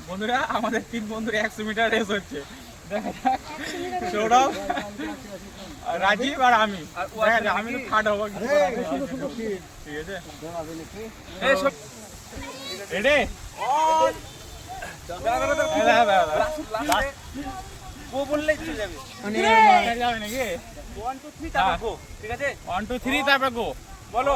বন্ধুরা আমাদের 3 বন্ধুর 100 মিটার রেস হচ্ছে। দেখা যাক সৌরভ, রাজীব আর আমি। দেখা যাক আমি তো থার্ড হবো। ঠিক আছে রেডি? গো বললেই চলে যাবে। যাবে নাকি? 1 2 3 তারপর গো। ঠিক আছে 1 2 3 তারপর গো বলো।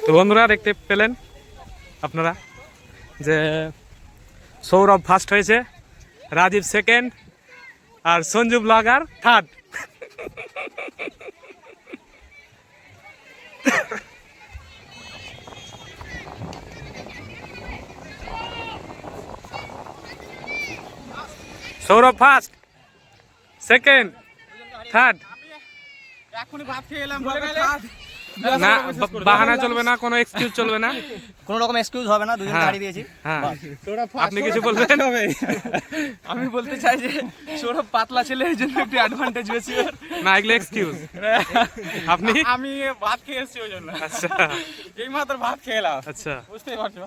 তো বন্ধুরা দেখতে পেলেন আপনারা যে সৌরভ ফার্স্ট হয়েছে, রাজীব সেকেন্ড আর Sanju blogger third. Sourav first, second, third. এখনই ভাত খেয়ে এলাম, না বাহানা চলবে না, কোনো এক্সকিউজ চলবে না, কোনো রকম এক্সকিউজ হবে না, দুজন গাড়ি দিয়েছি। হ্যাঁ আপনি কিছু বলবেন? আমি বলতে চাই যে সৌরভ পাতলা ছেলে, এই জন্য একটু অ্যাডভান্টেজ বেশি। না এগুলো এক্সকিউজ। আপনি? আমি ভাত খেয়ে এসেছি ওই জন্য। আচ্ছা এই মাত্র ভাত খেয়ে এলাম। আচ্ছা বুঝতেই পারছো।